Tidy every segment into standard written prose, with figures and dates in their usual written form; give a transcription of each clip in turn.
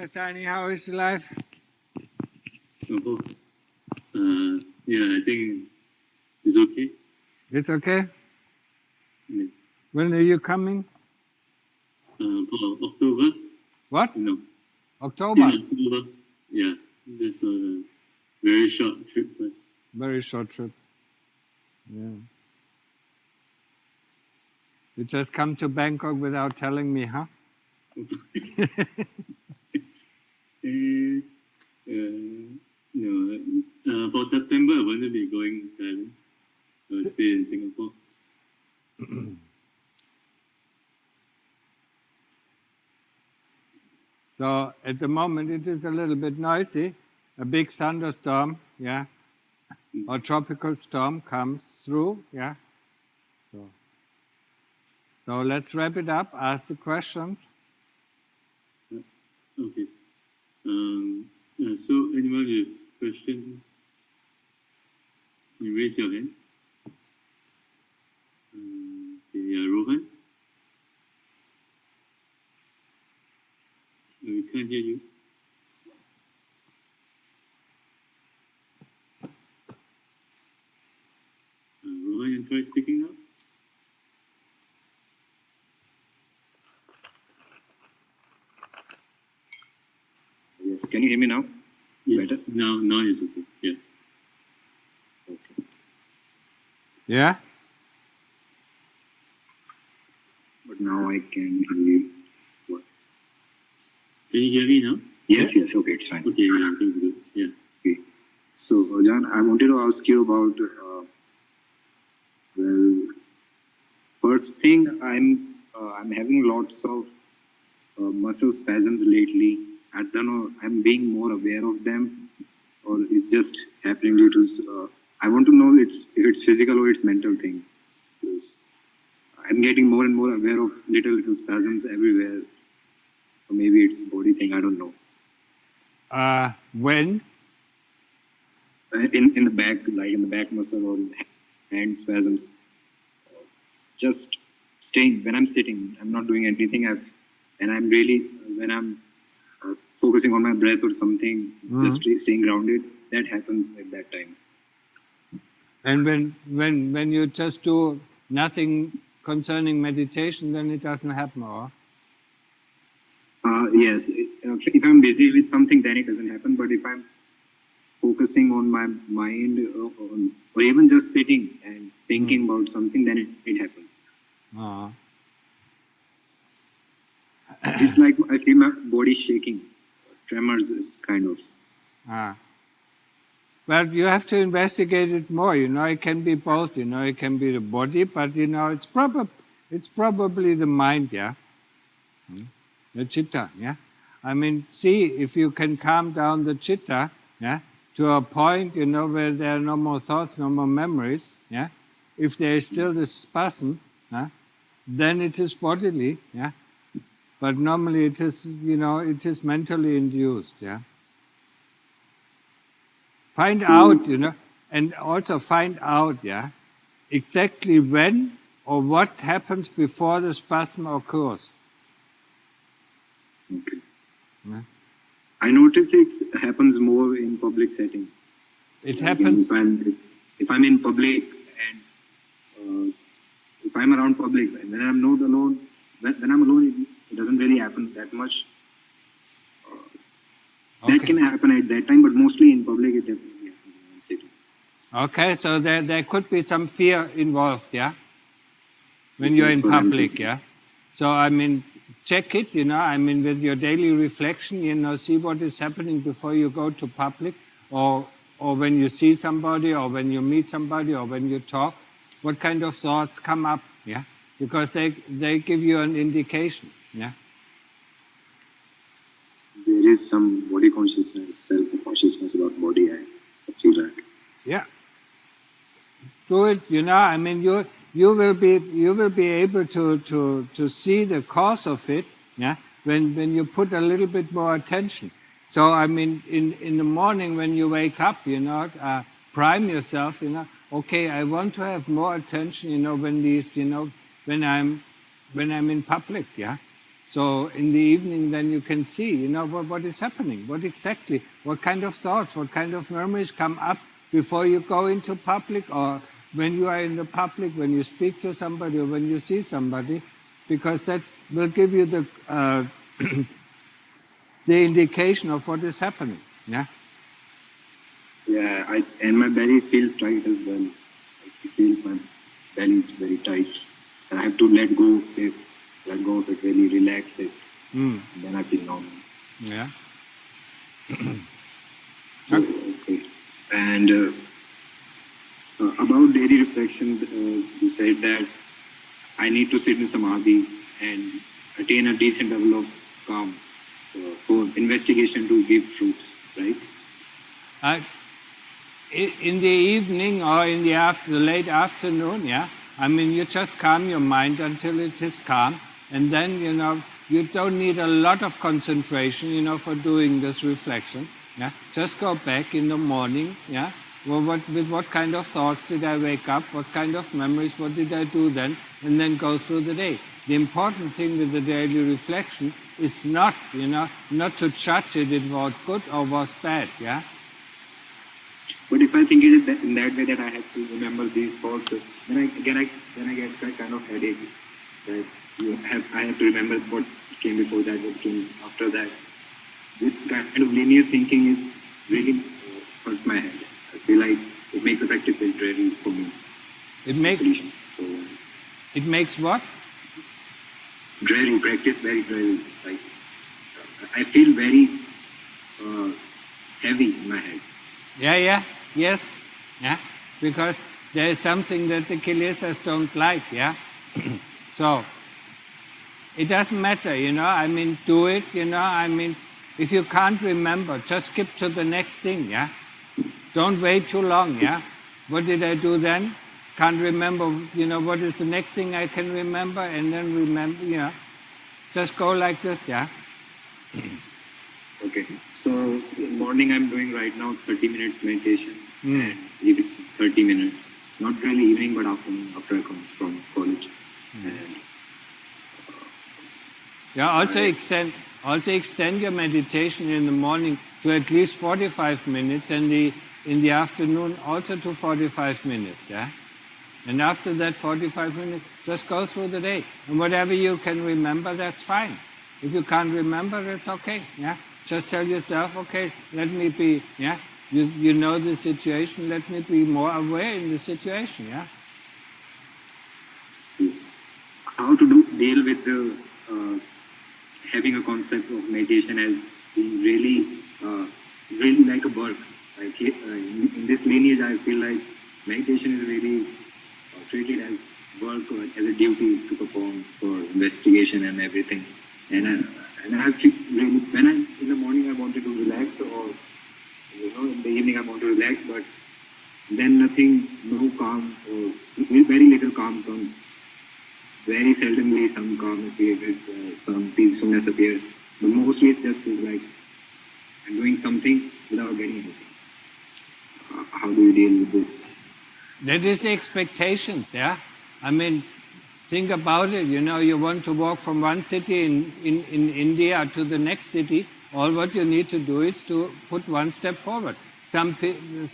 Sani, how is life? Yeah, I think it's okay. It's okay? Yeah. When are you coming? For October. What? No. October? In October. Yeah, that's a very short trip first. Very short trip. Yeah. You just come to Bangkok without telling me, huh? No. For September, I want to be going to Thailand. I'll stay in Singapore. So at the moment it is a little bit noisy. A big thunderstorm, yeah, or tropical storm comes through, yeah. So let's wrap it up. Ask the questions. Okay. So anyone with questions, can you raise your hand? Yeah, Rohan. We can't hear you. Rohan, you try speaking now. Yes. Can you hear me now? Yes. Better? Now it's okay. Yeah. Okay. Yeah? But now I can hear you. What? Can you hear me now? Yes, yes. Okay, it's fine. Okay, yeah, that's good. Yeah. Okay. So, Ajahn, I wanted to ask you about, well, first thing, I'm having lots of muscle spasms lately. I don't know, I'm being more aware of them, or it's just happening due to, I want to know if it's physical or it's mental thing. Because I'm getting more and more aware of little spasms everywhere. Or maybe it's a body thing, I don't know. When? In the back, like in the back muscle or hand spasms. Just staying, when I'm sitting, I'm not doing anything, and I'm really, when I'm focusing on my breath or something, just staying grounded, that happens at that time. And when you just do nothing concerning meditation, then it doesn't happen, or? Yes, if I'm busy with something, then it doesn't happen. But if I'm focusing on my mind, or even just sitting and thinking about something, then it happens. It's like I feel my body shaking. Tremors is kind of. Well, you have to investigate it more. It can be both. It can be the body, but it's probably the mind. Yeah, the chitta. Yeah, I mean, see if you can calm down the chitta. Yeah, to a point where there are no more thoughts, no more memories. Yeah, if there is still this spasm, then it is bodily. Yeah. But normally it is, it is mentally induced, yeah. Find out, and also find out, yeah, exactly when or what happens before the spasm occurs. Okay. Yeah. I notice it happens more in public setting. It happens. If I'm in public and if I'm around public, and when I'm not alone, when I'm alone, it doesn't really happen that much. That can happen at that time, but mostly in public, it definitely happens when I'm sitting. Okay, so there could be some fear involved, yeah? When you're in public, yeah? So, I mean, check it, with your daily reflection, see what is happening before you go to public, or when you see somebody, or when you meet somebody, or when you talk, what kind of thoughts come up, yeah? Because they give you an indication, yeah? There is some body consciousness, self-consciousness about body, I feel like. Yeah. Do it, you will be able to see the cause of it, yeah, when you put a little bit more attention. So in the morning when you wake up, prime yourself, okay, I want to have more attention, when these, when I'm in public, yeah. So in the evening, then you can see, what is happening, what kind of thoughts, what kind of memories come up before you go into public, or when you are in the public, when you speak to somebody, or when you see somebody, because that will give you the the indication of what is happening. Yeah. Yeah, and my belly feels tight as well. I feel my belly is very tight, and I have to let go of it, really relax it. Then I feel normal. Yeah. So okay, and about daily reflection, you said that I need to sit in samadhi and attain a decent level of calm for investigation to give fruits, right? In the evening or in the late afternoon, yeah. I mean, you just calm your mind until it is calm, and then you don't need a lot of concentration, for doing this reflection. Yeah, just go back in the morning. Yeah, well, with what kind of thoughts did I wake up? What kind of memories? What did I do then? And then go through the day. The important thing with the daily reflection is not, not to judge it was good or was bad. Yeah. But if I think it in that way, that I have to remember these thoughts, then I get that kind of headache. That I have to remember what came before that, what came after that. This kind of linear thinking really hurts my head. I feel like it makes the practice very dreary for me. It makes what? Dreary, practice very dreary. Like I feel very heavy in my head. Yes, because there is something that the kilesas don't like, So, it doesn't matter, I mean, do it, I mean, if you can't remember, just skip to the next thing, Don't wait too long, What did I do then? Can't remember, what is the next thing I can remember, and then remember, Just go like this, Okay, so in morning I'm doing right now 30 minutes meditation and evening 30 minutes. Not really evening, but afternoon after I come from college. And also extend your meditation in the morning to at least 45 minutes, and in the afternoon also to 45 minutes. And after that 45 minutes, just go through the day, and whatever you can remember, that's fine. If you can't remember, that's okay. Just tell yourself, okay, let me be, you know the situation, let me be more aware in the situation, How to deal with the having a concept of meditation as being really like a work. Like in this lineage, I feel like meditation is really treated as work or as a duty to perform for investigation and everything. And I feel really, when in the morning I wanted to relax, or in the evening I want to relax, but then no calm, or very little calm comes. Very seldomly some calm appears, some peacefulness appears, but mostly it's just feels like I'm doing something without getting anything. How do you deal with this? That is the expectations, I mean, think about it, you want to walk from one city in India to the next city, all what you need to do is to put one step forward. Some things,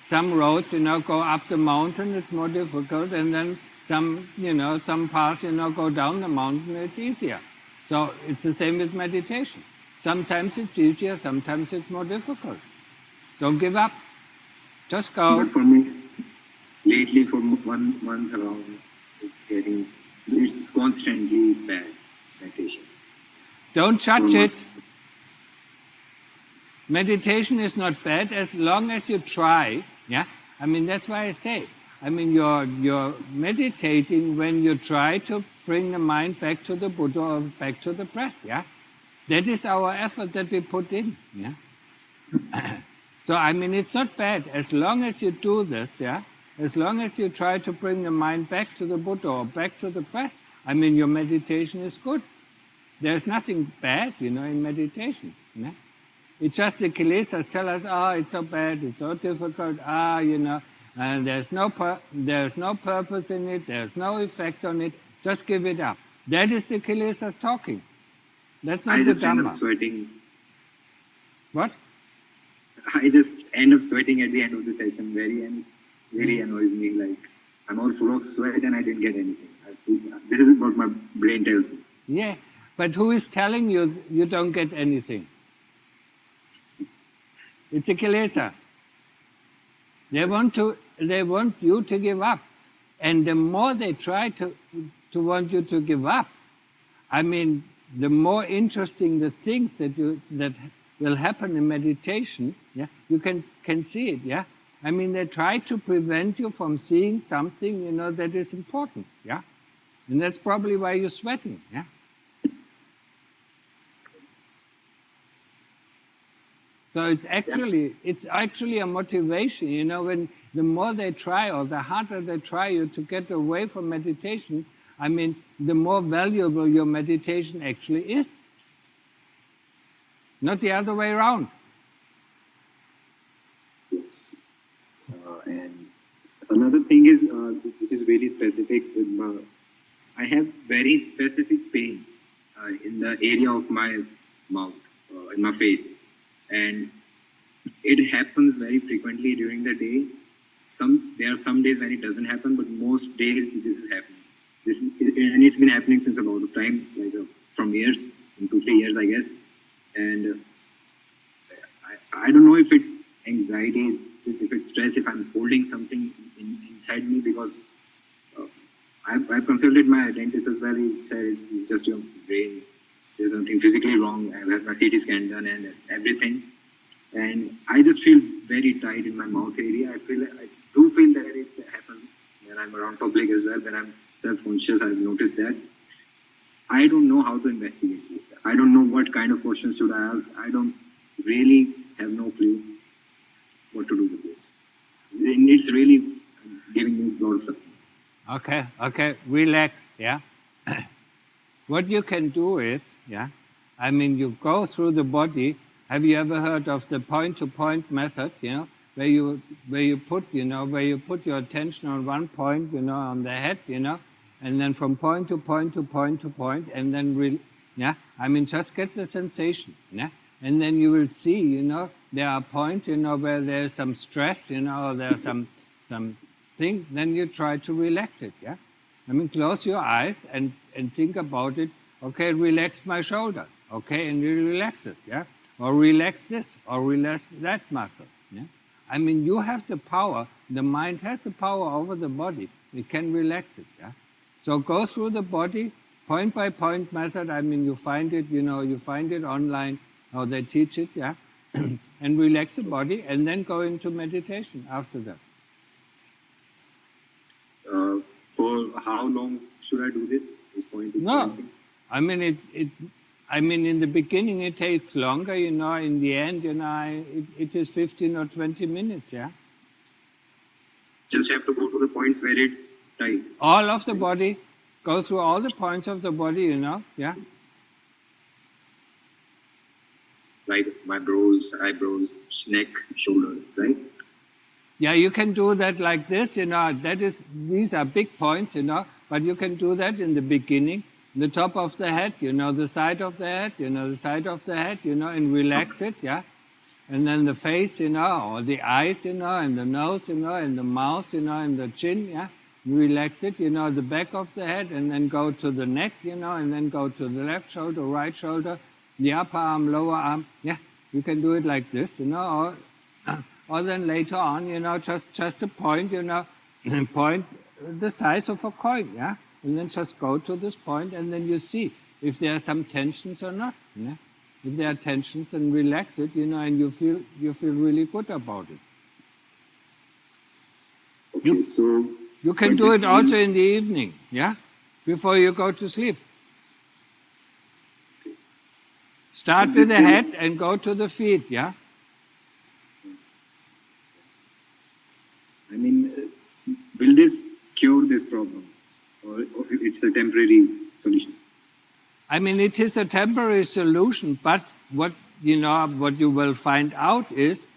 some roads, go up the mountain, it's more difficult, and then some paths, go down the mountain, it's easier. So it's the same with meditation. Sometimes it's easier, sometimes it's more difficult. Don't give up. Just go. But for me, lately for 1 month around, it's constantly bad meditation. Don't judge it. Meditation is not bad as long as you try. I mean, that's why I say. I mean, you're meditating when you try to bring the mind back to the Buddha or back to the breath. That is our effort that we put in. So I mean, it's not bad as long as you do this. As long as you try to bring the mind back to the Buddha or back to the breath, I mean, your meditation is good. There's nothing bad, in meditation. It's just the kilesas tell us, it's so bad, it's so difficult, and there's no purpose in it, there's no effect on it, just give it up. That is the kilesas talking. That's not I the just end up Dhamma. sweating. What? I just end up sweating at the end of the session. Really annoys me. Like I'm all full of sweat and I didn't get anything. This is what my brain tells me. Yeah, but who is telling you you don't get anything? It's a kilesa. They want you to give up, and the more they try to want you to give up, I mean, the more interesting the things that will happen in meditation. Yeah, you can see it. Yeah, I mean, they try to prevent you from seeing something that is important. Yeah, and that's probably why you're sweating. Yeah. So it's actually a motivation, when the more they try or the harder they try you to get away from meditation, I mean, the more valuable your meditation actually is. Not the other way around. Yes. And another thing is, which is really specific with I have very specific pain in the area of my mouth, in my face. And it happens very frequently during the day. There are some days when it doesn't happen, but most days this is happening. And it's been happening since a lot of time, like from years, 2-3 years, I guess. And I don't know if it's anxiety, if it's stress, if I'm holding something inside me, because I've consulted my dentist as well. He said it's just your brain. There's nothing physically wrong. I've had my CT scan done and everything. And I just feel very tight in my mouth area. I do feel that it happens when I'm around public as well. When I'm self-conscious, I've noticed that. I don't know how to investigate this. I don't know what kind of questions should I ask. I don't really have no clue what to do with this. And it's really giving me a lot of suffering. Okay, relax, yeah. What you can do is, I mean, you go through the body. Have you ever heard of the point-to-point method? Where you put your attention on one point, on the head, and then from point to point to point to point, and then I mean, just get the sensation, and then you will see, there are points, where there's some stress, or there's some thing. Then you try to relax it, I mean, close your eyes and think about it. Okay, relax my shoulder. Okay, and you relax it, or relax this, or relax that muscle. I mean, you have the power. The mind has the power over the body. It can relax it. So go through the body, point by point method. I mean, you find it. You find it online. How they teach it. And relax the body, and then go into meditation after that. For how long should I do this point? No, I mean I mean, in the beginning it takes longer, in the end, it is 15 or 20 minutes, Just have to go to the points where it's tight. All of the body, go through all the points of the body, Like my brows, eyebrows, neck, shoulder, right? Yeah, you can do that like this, these are big points, but you can do that in the beginning. The top of the head, the side of the head, the side of the head, and relax it, And then the face, or the eyes, and the nose, and the mouth, and the chin, Relax it, the back of the head, and then go to the neck, and then go to the left shoulder, right shoulder, the upper arm, lower arm, You can do it like this, or then later on, just a point, point the size of a coin, And then just go to this point, and then you see if there are some tensions or not. If there are tensions, then relax it, and you feel really good about it. Okay, so you can do it also in the evening, before you go to sleep. Start with the head and go to the feet, I mean, will this cure this problem? Or it's a temporary solution? I mean, it is a temporary solution, but what you will find out is,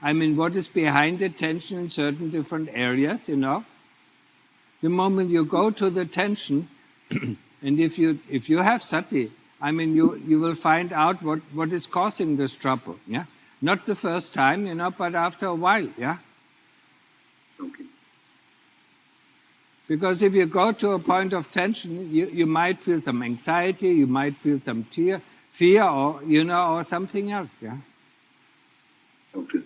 I mean, what is behind the tension in certain different areas, The moment you go to the tension, And if you have sati, I mean, you will find out what is causing this trouble. Yeah, not the first time, but after a while. Yeah. Okay. Because if you go to a point of tension, you might feel some anxiety, you might feel some fear, or or something else. Yeah. Okay.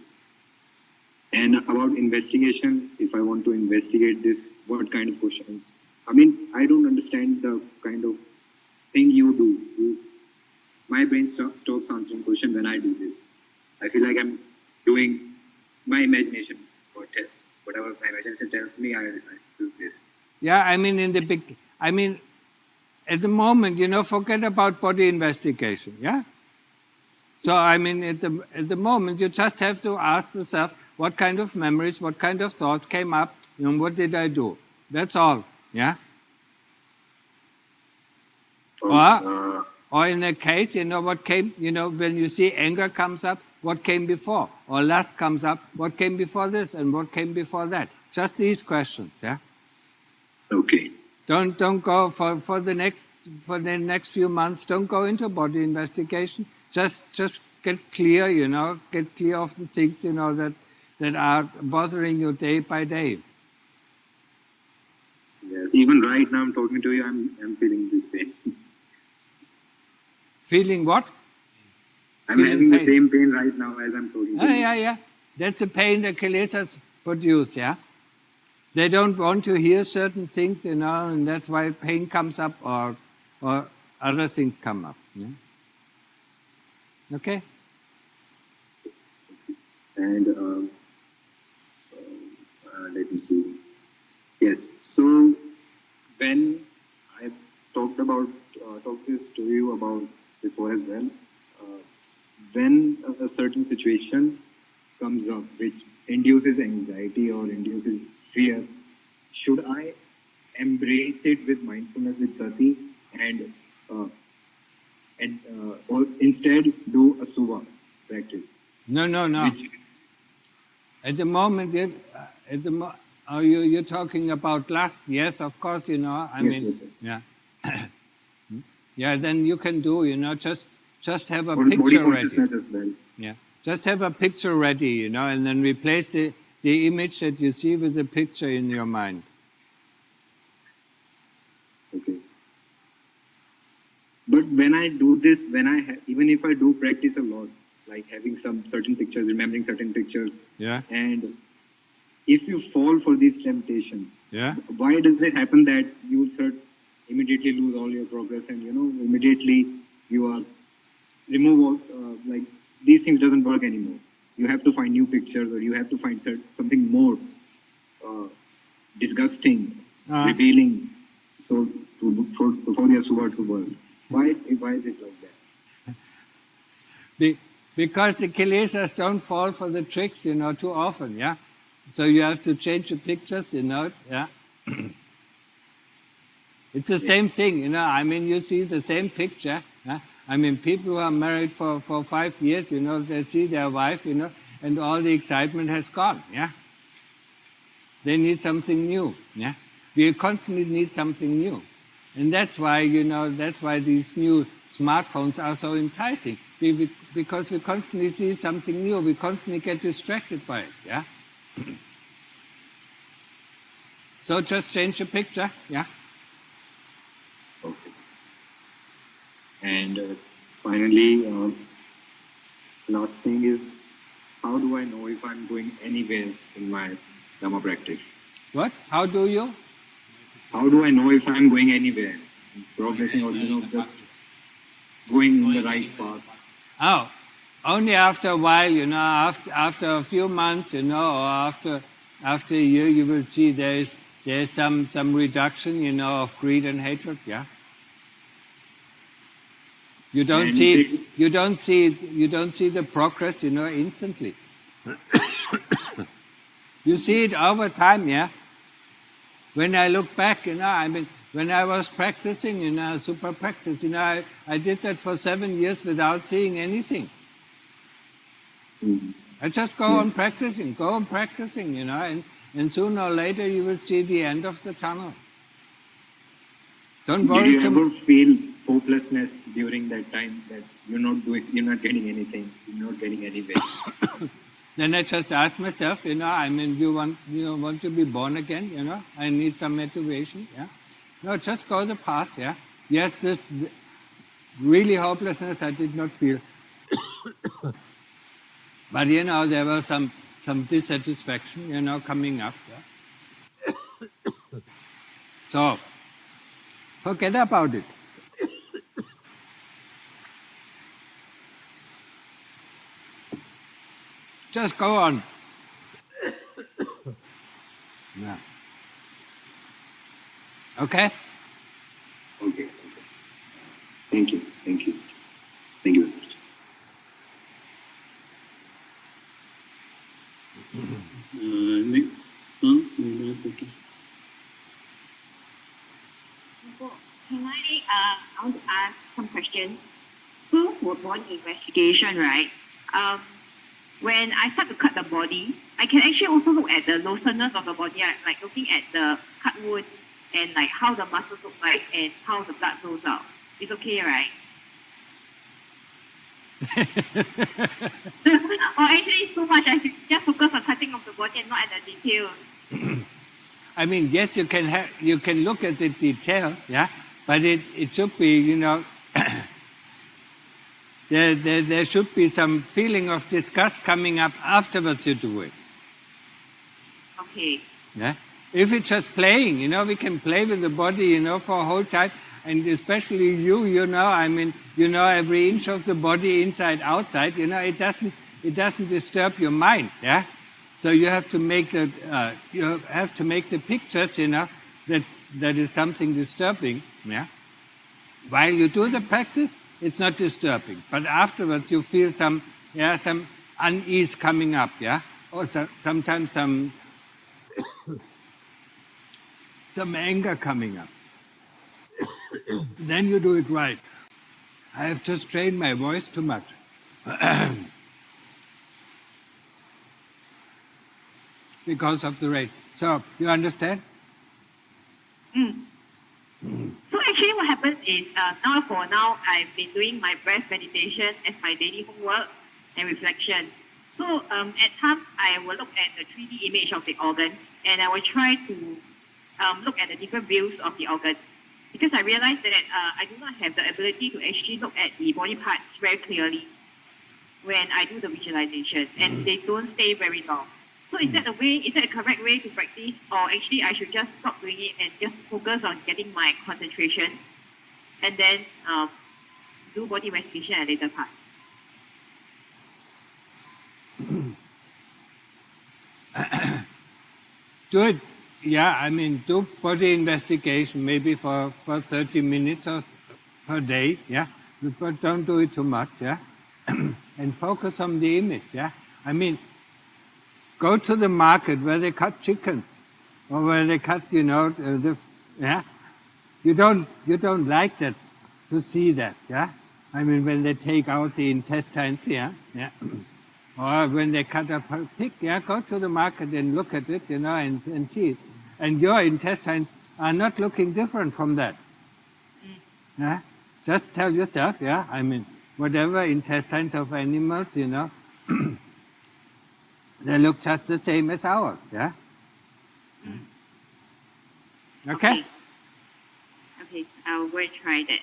And about investigation, if I want to investigate this, what kind of questions? I mean, I don't understand the kind of thing you do. My brain stops answering question when I do this. I feel like I'm doing my imagination or test. Whatever my imagination tells me, I do this. Yeah, I mean, at the moment, forget about body investigation. Yeah. So I mean, at the moment, you just have to ask yourself, what kind of memories, what kind of thoughts came up, what did I do? That's all. Yeah. Or in a case, what came, when you see anger comes up, what came before? Or lust comes up, what came before this and what came before that? Just these questions. Yeah. Okay. Don't go for the next few months. Don't go into body investigation. Just get clear, get clear of the things, that are bothering you day by day. Yes, even right now I'm talking to you, I'm feeling this pain. Feeling what? I'm Feeling having pain. the same pain right now as I'm talking to you. Yeah. That's the pain the kilesas produce. Yeah. They don't want to hear certain things, and that's why pain comes up or other things come up. Yeah? Okay? And let me see. Yes, so when I talked this to you about before as well, when a certain situation comes up which induces anxiety or induces fear, should I embrace it with mindfulness, with sati, or instead do a suva practice? No. At the moment, you're talking about lust. Yes, of course. Yes. Yeah, yeah. Then you can do. Just have a Or body picture ready. consciousness as well. Yeah, just have a picture ready. And then replace the image that you see with the picture in your mind. Okay. But when I do this, even if I do practice a lot, like having some certain pictures, remembering certain pictures, Yeah. and if you fall for these temptations, Yeah. why does it happen that you immediately lose all your progress and immediately you are remove all like these things doesn't work anymore? You have to find new pictures, or you have to find something more disgusting, revealing, so for the asura to work. Why is it like that? Because the kilesas don't fall for the tricks, too often. Yeah. So you have to change the pictures, Yeah. It's the same thing, I mean, you see the same picture. Yeah? I mean, people who are married for 5 years, they see their wife, and all the excitement has gone. Yeah. They need something new. Yeah. We constantly need something new. And that's why, that's why these new smartphones are so enticing. Because we constantly see something new. We constantly get distracted by it. Yeah. So just change the picture. Yeah. Okay. And finally, last thing is, how do I know if I'm going anywhere in my Dhamma practice? What? How do you? How do I know if I'm going anywhere, progressing, or just going in the right path? Oh, only after a while, after a few months, or after a year, you will see there's some reduction, of greed and hatred. Yeah. You don't see the progress, instantly. You see it over time. Yeah. When I look back, I mean, when I was practicing, super practice, I did that for 7 years without seeing anything. I just go on practicing, and sooner or later you will see the end of the tunnel. Don't Did worry you too ever much. feel hopelessness during that time that you're not getting anything, you're not getting anywhere? Then I just ask myself, I mean, you want to be born again, I need some motivation, yeah. No, just go the path, yeah. Yes, this really hopelessness I did not feel. But there was some dissatisfaction, coming up. Yeah? So forget about it. Just go on. Yeah. Okay? Okay. Thank you. Thank you. Thank you very much. Next, can you ask a question? Can I want to ask some questions. So for body investigation, right? When I start to cut the body, I can actually also look at the looseness of the body, like looking at the cut wound and like how the muscles look like and how the blood flows out. It's okay, right? Or actually it's too much. I should just focus on cutting of the body and not at the details. I mean, yes, you can look at the detail, yeah, but it should be, there should be some feeling of disgust coming up afterwards you do it. Okay. Yeah. If it's just playing, we can play with the body, for a whole time, and especially I mean, every inch of the body inside, outside, it doesn't disturb your mind, yeah. So you have to make the pictures, that is something disturbing, yeah. While you do the practice, it's not disturbing, but afterwards you feel some unease coming up, yeah, or sometimes some anger coming up. Then you do it right. I have to strain my voice too much. Because of the rate. So, you understand? So actually what happens is, now I've been doing my breath meditation as my daily homework and reflection. So at times I will look at the 3D image of the organs and I will try to look at the different views of the organs. Because I realized that I do not have the ability to actually look at the body parts very clearly when I do the visualization, and they don't stay very long. So is that a correct way to practice, or actually I should just stop doing it and just focus on getting my concentration and then do body investigation at a later part? Do it, yeah, I mean, do body investigation maybe for 30 minutes or per day, yeah, but don't do it too much, yeah, and focus on the image, yeah. I mean, go to the market where they cut chickens, or where they cut, yeah. You don't like that, to see that, yeah. I mean, when they take out the intestines, yeah. Or when they cut up a pig, yeah, go to the market and look at it, and see it. And your intestines are not looking different from that. Yeah? Just tell yourself, yeah, I mean, whatever intestines of animals, they look just the same as ours, yeah? Okay? Okay, I'll go and try that.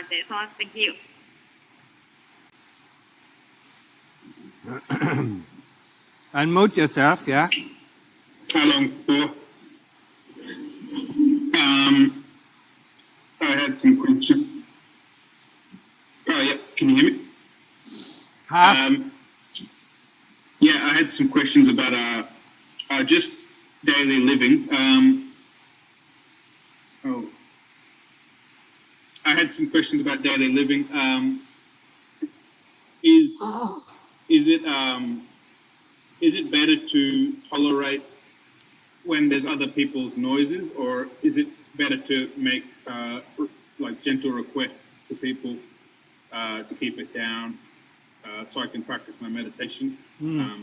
That's all. Thank you. Unmute yourself, yeah? How long for? I had some questions. Oh, yeah. Can you hear me? Half. Yeah, I had some questions about just daily living. I had some questions about daily living. Is it better to tolerate when there's other people's noises, or is it better to make like gentle requests to people to keep it down so I can practice my meditation?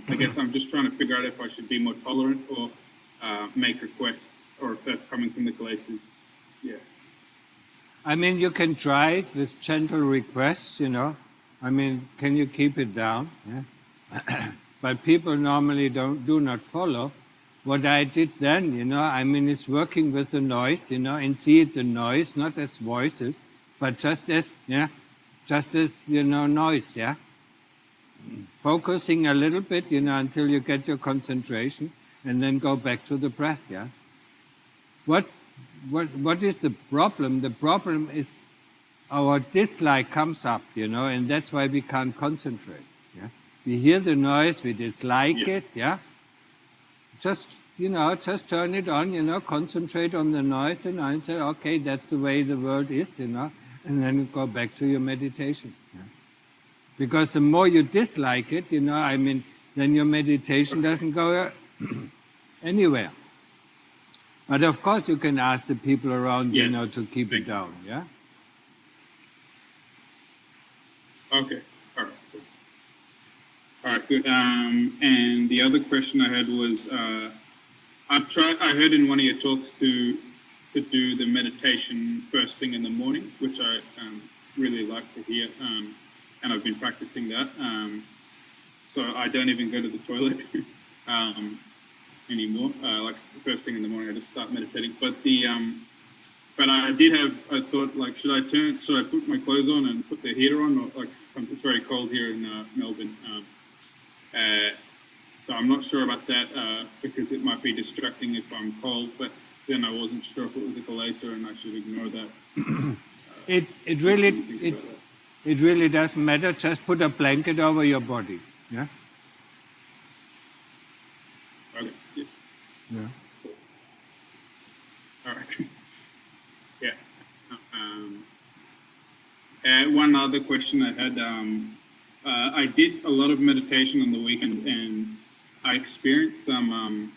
I guess I'm just trying to figure out if I should be more tolerant or make requests, or if that's coming from the glaciers. Yeah. I mean, you can try it with gentle requests, you know. I mean, can you keep it down? Yeah? But people normally do not follow. What I did then, you know, I mean, is working with the noise, you know, and see it the noise, not as voices, but just as, you know, noise, yeah? Focusing a little bit, you know, until you get your concentration, and then go back to the breath, yeah? What is the problem? The problem is our dislike comes up, you know, and that's why we can't concentrate. Yeah, we hear the noise, we dislike it. Yeah, just just turn it on, you know, concentrate on the noise, and say, okay, that's the way the world is, you know, and then go back to your meditation. Yeah? Because the more you dislike it, you know, I mean, then your meditation doesn't go anywhere. But of course, you can ask the people around, you know, to keep it down. Yeah. Okay. All right. Good. All right. Good. And the other question I had was, I heard in one of your talks to do the meditation first thing in the morning, which I really like to hear, and I've been practicing that. So I don't even go to the toilet anymore. Like first thing in the morning, I just start meditating. But I did have a thought, like, should I put my clothes on and put the heater on, or like it's very cold here in Melbourne. So I'm not sure about that because it might be distracting if I'm cold, but then I wasn't sure if it was a glacier and I should ignore that. It really doesn't matter. Just put a blanket over your body. Yeah. Okay. Yeah. Yeah. All right. Yeah. And one other question I had. I did a lot of meditation on the weekend, and I experienced some,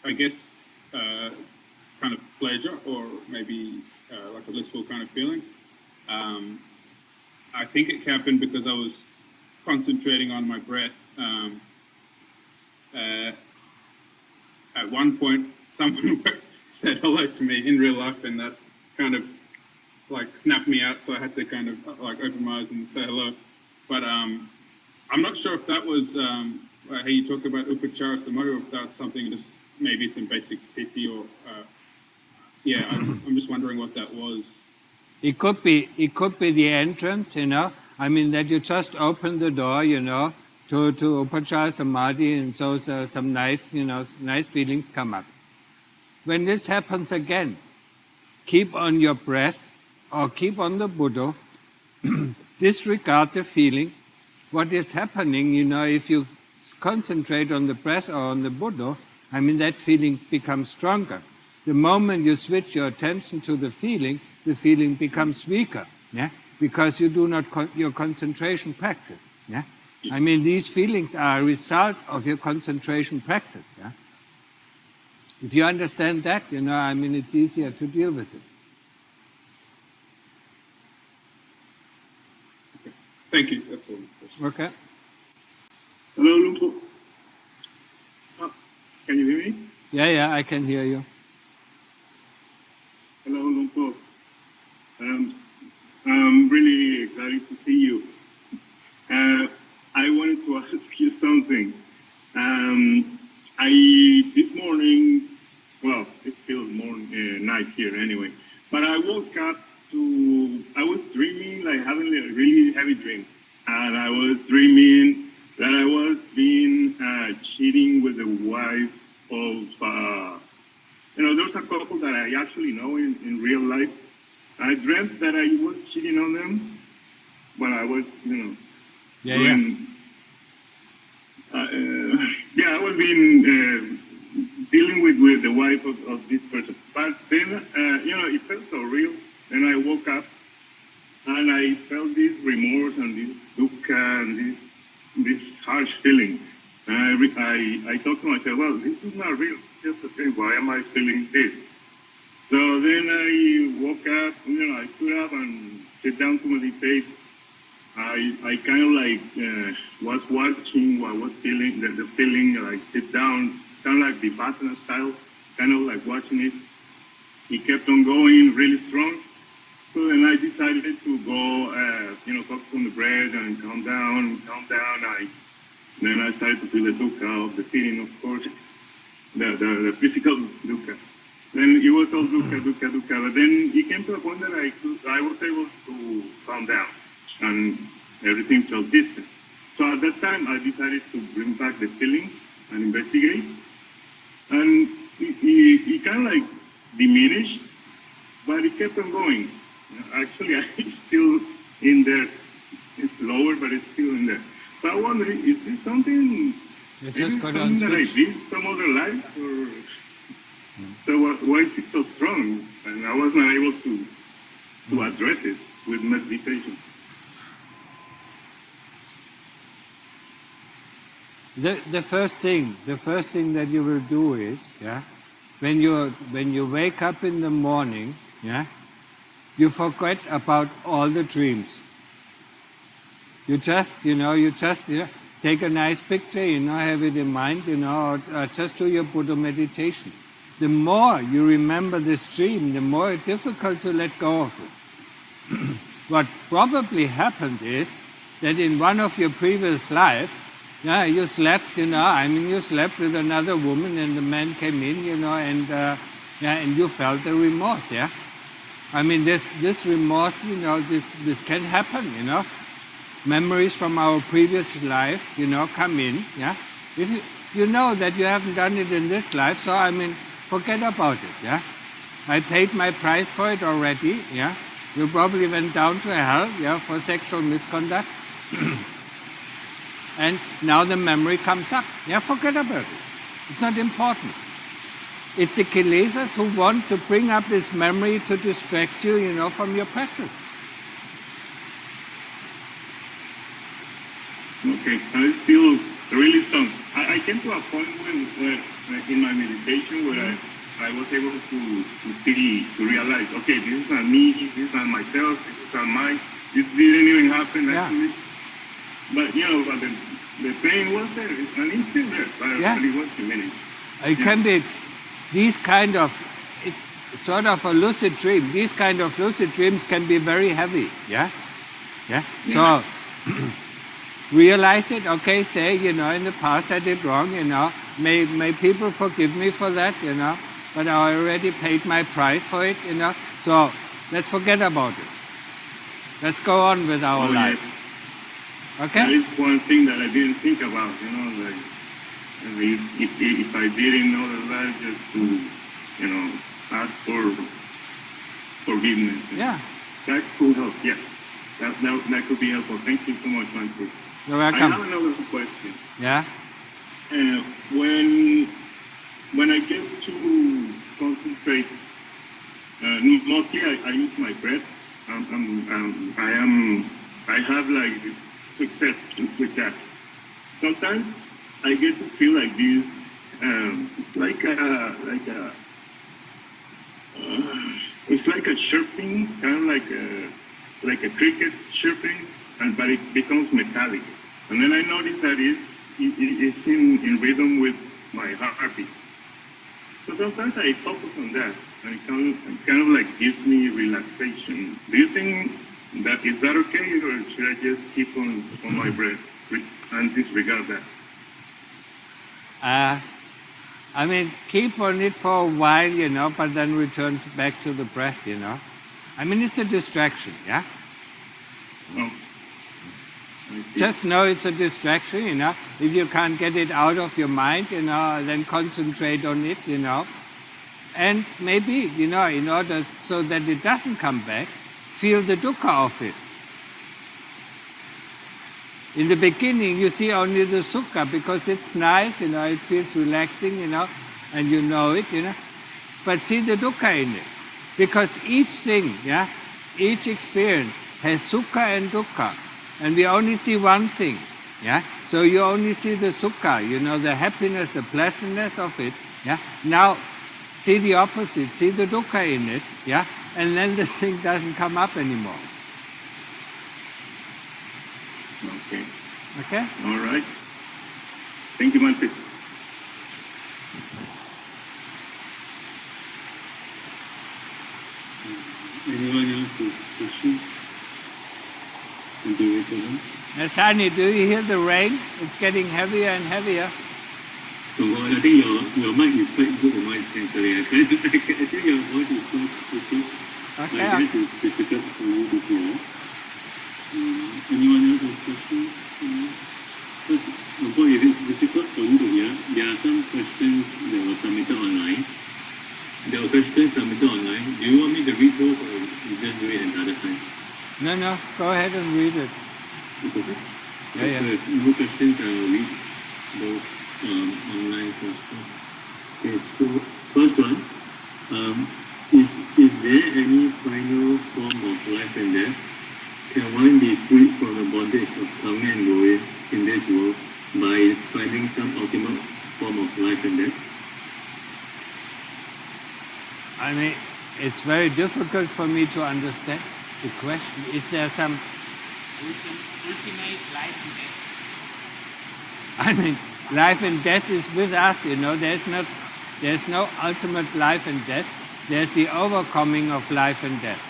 I guess, kind of pleasure, or maybe like a blissful kind of feeling. I think it happened because I was concentrating on my breath. At one point, someone said hello to me in real life, and that kind of like snapped me out. So I had to kind of like open my eyes and say hello. But I'm not sure if that was how you talk about upachara samadhi, or if that's something just maybe some basic piti, or yeah, I'm just wondering what that was. It could be the entrance, you know. I mean, that you just open the door, you know, to upachara samadhi, and so some nice, you know, nice feelings come up. When this happens again, keep on your breath or keep on the Buddha. Disregard the feeling. What is happening, you know, if you concentrate on the breath or on the Buddha, I mean, that feeling becomes stronger. The moment you switch your attention to the feeling becomes weaker, yeah, because you do not your concentration practice, yeah. I mean, these feelings are a result of your concentration practice, yeah. If you understand that, you know, I mean, it's easier to deal with it. Thank you. That's all. Okay. Hello, Lumpo. Can you hear me? Yeah, I can hear you. Hello, Lumpo. I'm really excited to see you. I wanted to ask you something. This morning, well, it's still night here anyway, but I woke up I was dreaming, like having really heavy dreams. And I was dreaming that I was being cheating with the wife of, there's a couple that I actually know in real life. I dreamt that I was cheating on them, but I was, I was being dealing with the wife of this person. But then, it felt so real. And I woke up and I felt this remorse and this dukkha and this harsh feeling. And I thought to myself, well, this is not real. It's just a dream. Why am I feeling this? So then I woke up, I stood up and sat down to meditate. I kind of like was watching what I was feeling, the feeling, like sit down, kind of like Vipassana style, kind of like watching it. he kept on going really strong. So then I decided to go, focus on the breath and calm down. Then I started to feel the dukkha of the sitting, of course, the physical dukkha. Then it was all dukkha. But then it came to a point that I was able to calm down and everything felt distant. So at that time, I decided to bring back the feeling and investigate. And it kind of like diminished, but it kept on going. Actually, it's still in there. It's lower, but it's still in there. So I wonder, is this something, something that I did some other lives? Or so why is it so strong? And I was not able to address it with meditation. The first thing that you will do is, when you wake up in the morning, you forget about all the dreams. You just take a nice picture, have it in mind, or just do your Buddha meditation. The more you remember this dream, the more difficult to let go of it. What probably happened is that in one of your previous lives, you slept, you slept with another woman and the man came in, and you felt the remorse, I mean, this remorse, this can happen, Memories from our previous life, come in, If you know that you haven't done it in this life, so forget about it, I paid my price for it already, You probably went down to hell, for sexual misconduct. And now the memory comes up. Forget about it. It's not important. It's the kilesas who want to bring up this memory to distract you, from your practice. Okay, it's still really strong. I came to a point where in my meditation where I was able to see, to realize, okay, this is not me, this is not myself, this is not mine, this didn't even happen actually. But but the pain was there, and it's still there, but it was diminished. It can be these kind of, it's sort of a lucid dream. These kind of lucid dreams can be very heavy, So realize it, okay, say, in the past I did wrong, may people forgive me for that, but I already paid my price for it, so let's forget about it. Let's go on with our life. Okay? That is one thing that I didn't think about, like if I didn't know that, just to, ask for forgiveness. Yeah. That could help, That could be helpful. Thank you so much, Mansi. You're welcome. I have another question. Yeah? When I get to concentrate, mostly I use my breath. I have like success with that. Sometimes I get to feel like this. It's like a chirping, kind of like a cricket chirping, but it becomes metallic. And then I notice that it's in rhythm with my heartbeat. So sometimes I focus on that, and it kind of like gives me relaxation. Do you think is that okay, or should I just keep on my breath and disregard that? Keep on it for a while, but then return back to the breath, it's a distraction, Oh. Just know it's a distraction, If you can't get it out of your mind, then concentrate on it, And maybe, in order so that it doesn't come back, feel the dukkha of it. In the beginning, you see only the sukha because it's nice, it feels relaxing, and you know it, But see the dukkha in it. Because each thing, each experience has sukha and dukkha. And we only see one thing, So you only see the sukha, the happiness, the pleasantness of it, Now, see the opposite, see the dukkha in it, And then the thing doesn't come up anymore. Okay. Okay? All right. Thank you, Mansi. Anyone else with questions? Want to raise your hand? Sunny, do you hear the rain? It's getting heavier and heavier. I think your mic is quite good, the noise cancelling. I think your voice is still okay. Okay. I guess it's difficult for you to hear. Anyone else with questions? First, if it's difficult for you to hear, there are some questions that were submitted online. There were questions submitted online. Do you want me to read those or you just do it another time? No, go ahead and read it. It's okay? Yeah. So if no questions, I will read those online questions. Okay, so first one, is there any final form of life and death? Can one be freed from the bondage of coming and going in this world by finding some ultimate form of life and death? I mean, it's very difficult for me to understand the question. Is there some ultimate life and death? I mean, life and death is with us, there's no ultimate life and death. There's the overcoming of life and death.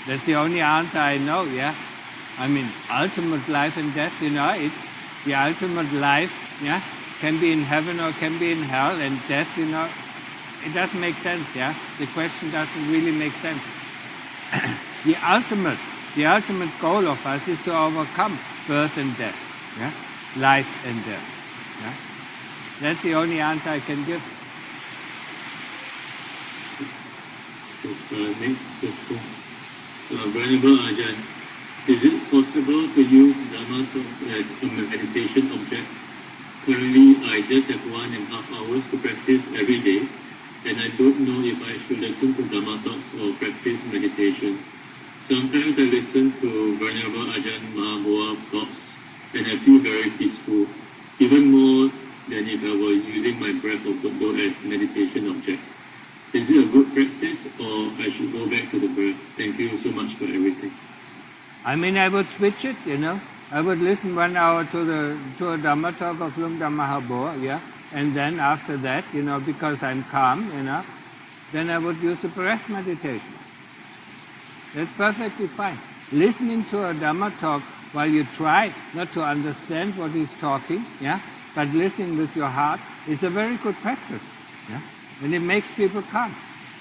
That's the only answer I know, yeah? I mean, ultimate life and death, it's the ultimate life, yeah? Can be in heaven or can be in hell, and death, it doesn't make sense, yeah? The question doesn't really make sense. The ultimate goal of us is to overcome birth and death, yeah? Life and death, yeah? That's the only answer I can give. Next question. Venerable Ajahn, is it possible to use Dhamma talks as a meditation object? Currently, I just have 1.5 hours to practice every day, and I don't know if I should listen to Dhamma talks or practice meditation. Sometimes I listen to Venerable Ajahn Mahaboa talks, and I feel very peaceful, even more than if I were using my breath or Buddha as meditation object. Is it a good practice, or I should go back to the breath? Thank you so much for everything. I mean, I would switch it, I would listen 1 hour to a Dhamma talk of Lumda Mahaboa, yeah? And then after that, because I'm calm, then I would use the breath meditation. That's perfectly fine. Listening to a Dhamma talk while you try not to understand what he's talking, yeah? But listening with your heart is a very good practice, yeah? And it makes people calm.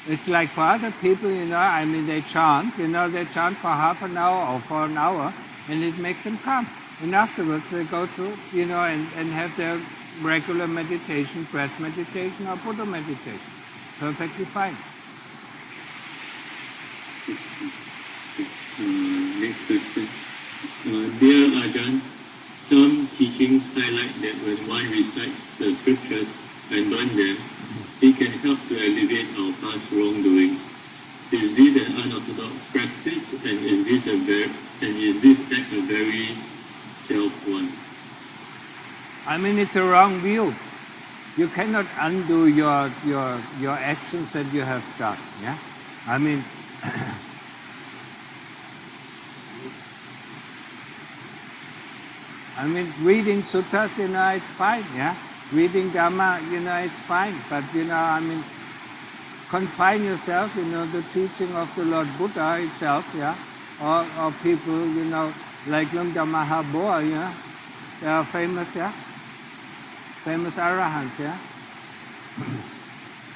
It's like for other people, they chant, they chant for half an hour or for an hour, and it makes them calm. And afterwards they go to, and have their regular meditation, breath meditation or Buddha meditation. Perfectly fine. Next question. Dear Ajahn, some teachings highlight that when one recites the scriptures and learn them, it can help to alleviate our past wrongdoings. Is this an unorthodox practice, and is this act a very self one? I mean, it's a wrong view. You cannot undo your actions that you have done. Yeah, I mean, reading suttas, it's fine. Yeah, reading Dhamma, it's fine. But confine yourself, the teaching of the Lord Buddha itself. Yeah, or people, like Lumda Mahaboa. Yeah, they are famous. Yeah. Famous arahants, yeah?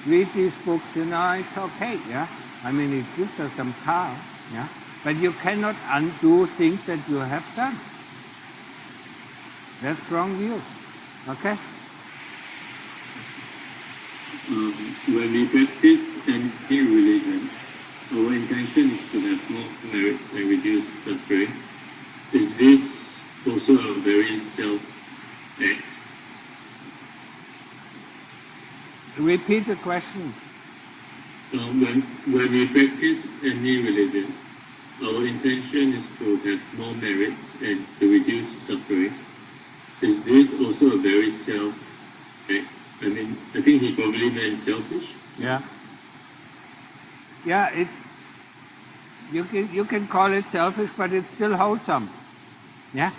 Read these books, it's okay, yeah? It gives us some calm, yeah? But you cannot undo things that you have done. That's wrong view, okay? When we practice any religion, our intention is to have more merits and reduce suffering. Is this also a very self-act? Repeat the question. When we practice any religion, our intention is to have more merits and to reduce suffering. Is this also a very self-act? I think he probably meant selfish. Yeah. Yeah, you can call it selfish, but it's still wholesome. Yeah?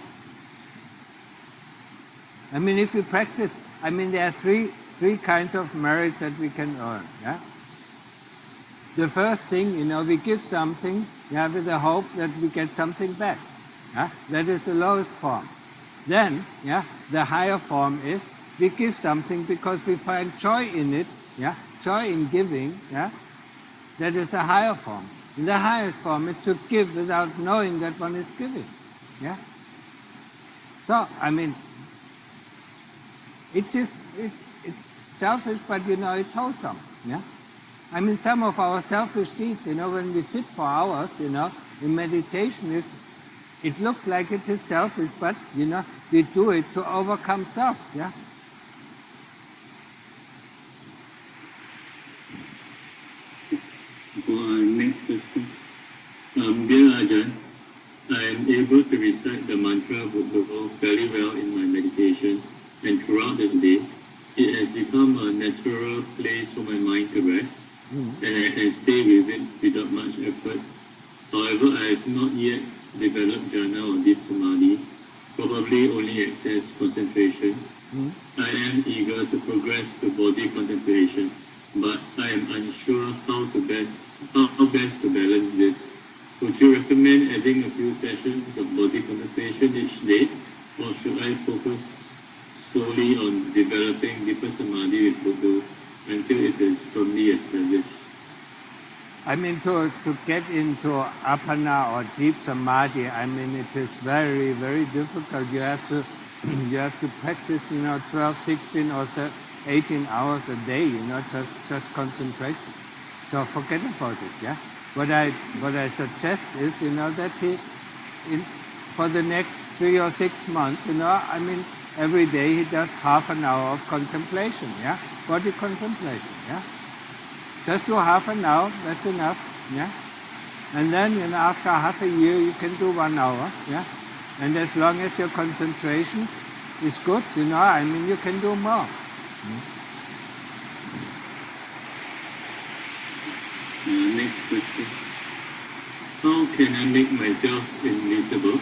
If you practice, there are three kinds of merits that we can earn. Yeah? the first thing, we give something, with the hope that we get something back. That is the lowest form. Then, the higher form is we give something because we find joy in it, joy in giving, that is the higher form. And the highest form is to give without knowing that one is giving. So, it's selfish, but it's wholesome. Some of our selfish deeds, when we sit for hours, in meditation, it looks like it is selfish, but we do it to overcome self. Next question. Dear Ajahn, I am able to recite the mantra Buddha fairly well in my meditation, and throughout the day, it has become a natural place for my mind to rest, and I can stay with it without much effort. However, I have not yet developed jhana or deep samadhi, probably only excess concentration. I am eager to progress to body contemplation, but I am unsure how best to balance this. Would you recommend adding a few sessions of body contemplation each day, or should I focus solely on developing deeper samadhi with Buddha until it is firmly established? To get into apana or deep samadhi, it is very, very difficult. You have to practice, 12, 16 or 18 hours a day, just concentration. So forget about it, What I suggest is, that for the next 3 or 6 months, every day he does half an hour of contemplation, body contemplation, Just do half an hour, that's enough, And then, after half a year, you can do 1 hour, And as long as your concentration is good, you can do more. Next question. How can I make myself invisible?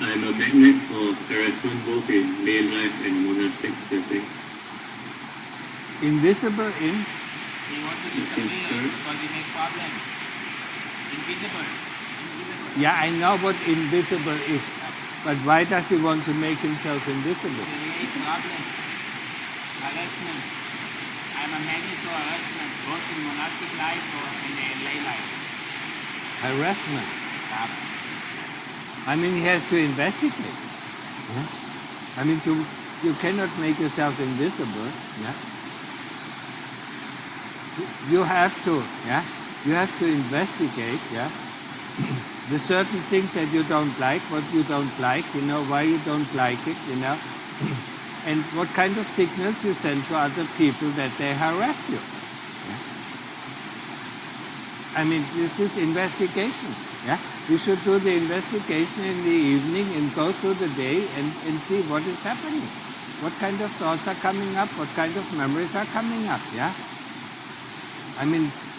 I am a magnet for harassment both in lay life and monastic settings. Invisible in? They want to disappear because they make problems. Invisible. Yeah, I know what invisible is. But why does he want to make himself invisible? They make problems. Harassment. I'm a magnet for harassment, both in monastic life or in lay life. Harassment? He has to investigate. You cannot make yourself invisible. You have to, You have to investigate, The certain things that you don't like, what you don't like, why you don't like it, and what kind of signals you send to other people that they harass you. This is investigation. You should do the investigation in the evening and go through the day and see what is happening. What kind of thoughts are coming up, what kind of memories are coming up,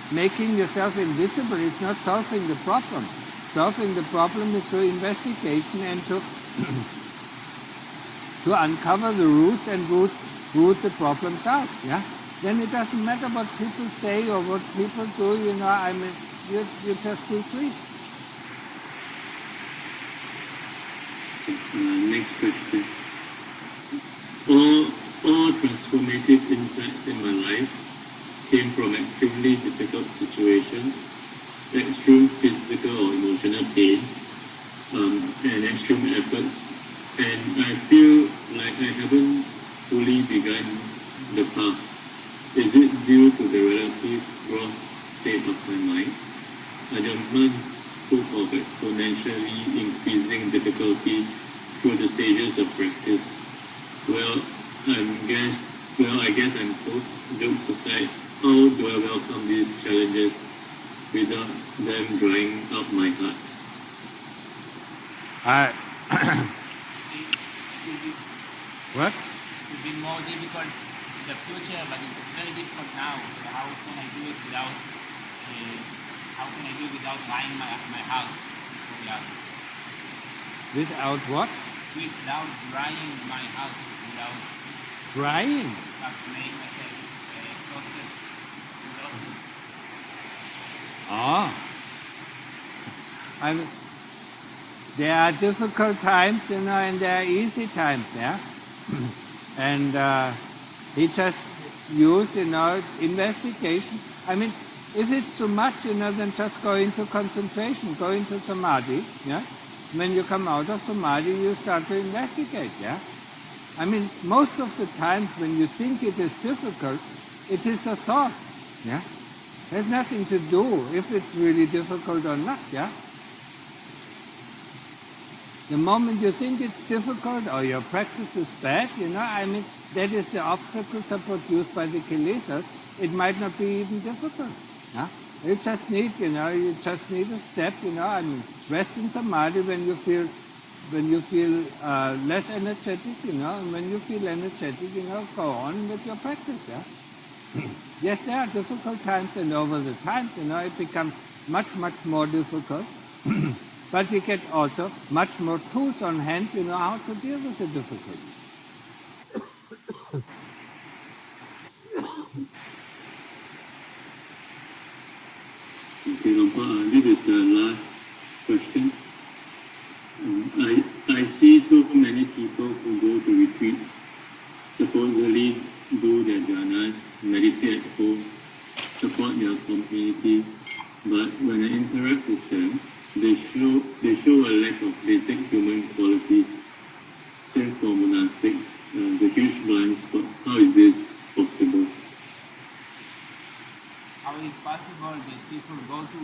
Making yourself invisible is not solving the problem. Solving the problem is through investigation and to uncover the roots and root the problems out, Then it doesn't matter what people say or what people do, you just feel free. Next question. All transformative insights in my life came from extremely difficult situations, extreme physical or emotional pain, and extreme efforts. And I feel like I haven't fully begun the path. Is it due to the relative gross state of my mind? Ajahn Martin spoke of exponentially increasing difficulty through the stages of practice. I guess I'm close. Jokes aside, how do I welcome these challenges without them drying out my heart? What? It will be more difficult in the future, but it's very difficult now. So how can I do it without buying my house? Without what? Without buying my house. Without Trying? make myself closer. Oh, I mean, there are difficult times, and there are easy times, yeah. And he just used, investigation. I mean, if it's too much, then just go into concentration, go into samadhi, yeah. When you come out of samadhi, you start to investigate, yeah. I mean, most of the times when you think it is difficult, it is a thought, yeah. There's nothing to do if it's really difficult or not, yeah. The moment you think it's difficult or your practice is bad, I mean, that is the obstacles are produced by the kilesas. It might not be even difficult. Yeah? You just need, a step, I mean, rest in samadhi when you feel less energetic, and when you feel energetic, go on with your practice, yeah. Yes, there are difficult times, and over the times, it becomes much, much more difficult. But we get also much more tools on hand, how to deal with the difficulty. Okay, Longpa, this is the last question. I see so many people who go to retreats, supposedly do their jhanas, meditate at home, support their communities, but when I interact with them, they show a lack of basic human qualities. Same for monastics. There's a huge blind spot. How is this possible? How is it possible that people go to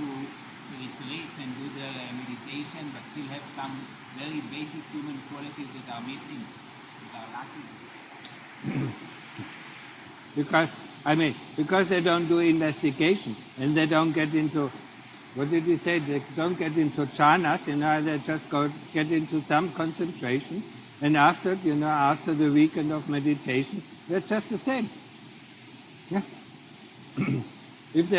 retreats and do their meditation but still have some very basic human qualities that are missing, that are lacking? Because they don't do investigation and they don't get into, what did he say? They don't get into jhanas, they just get into some concentration. And after the weekend of meditation, they're just the same. Yeah. If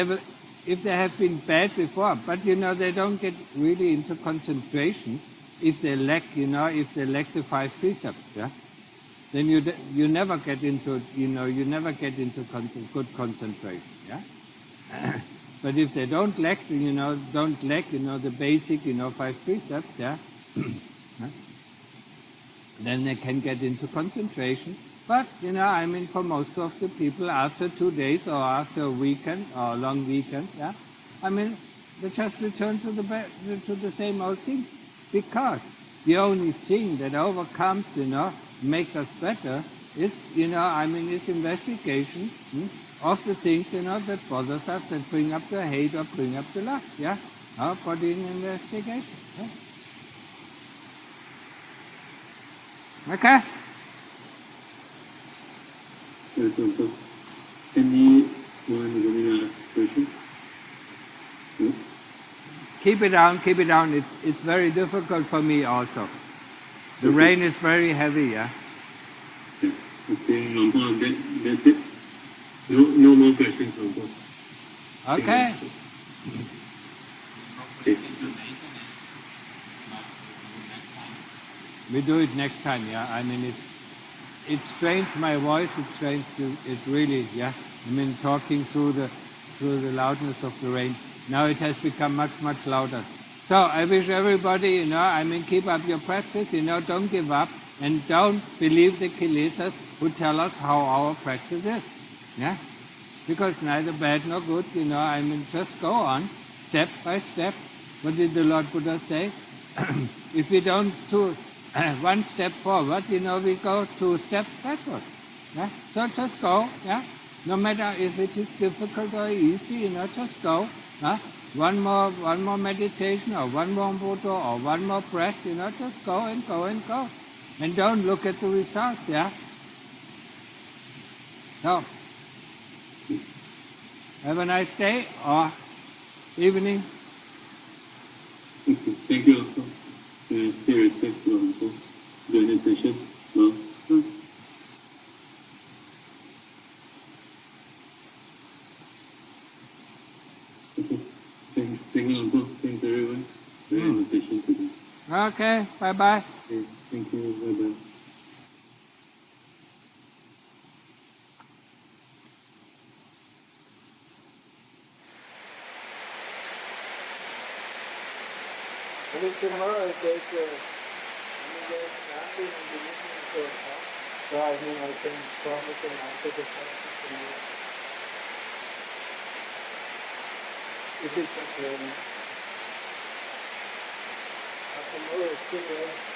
they have been bad before, but they don't get really into concentration if they lack the 5 precepts, yeah. Then you never get into good concentration, yeah. But if they don't lack the basic 5 precepts, yeah, then they can get into concentration. But for most of the people, after 2 days or after a weekend or a long weekend, yeah, they just return to the same old thing, because the only thing that overcomes, makes us better is is investigation of the things that bothers us, that bring up the hate or bring up the lust, yeah, body in investigation. Yeah? Okay. Yes, Longpa. Anyone ask questions? No? Keep it down. It's very difficult for me also. The Okay. rain is very heavy, yeah. Yeah. Okay, Longpa, that's it. No more questions, Longpa. Okay. Okay. We do it next time, yeah. It strains my voice. It really, yeah. Talking through the loudness of the rain. Now it has become much, much louder. So I wish everybody, keep up your practice. Don't give up, and don't believe the kilesas who tell us how our practice is, yeah. Because neither bad nor good. Just go on step by step. What did the Lord Buddha say? If we don't do one step forward, we go 2 steps backward. Yeah? So just go, yeah? No matter if it is difficult or easy, just go. One more meditation or one more Buddha or one more breath, just go and go and go. And don't look at the results, yeah? So, have a nice day or evening. Thank you, Longpa. Stay respects to Longpa. During the session. Well, okay. Thank you, Longpa. Thanks, everyone. For the session today. Okay, bye-bye. Okay. Thank you. Bye-bye. And if tomorrow there's nothing in the evening to talk, so I mean I can promise and answer the question tomorrow. If it's okay. Tomorrow is still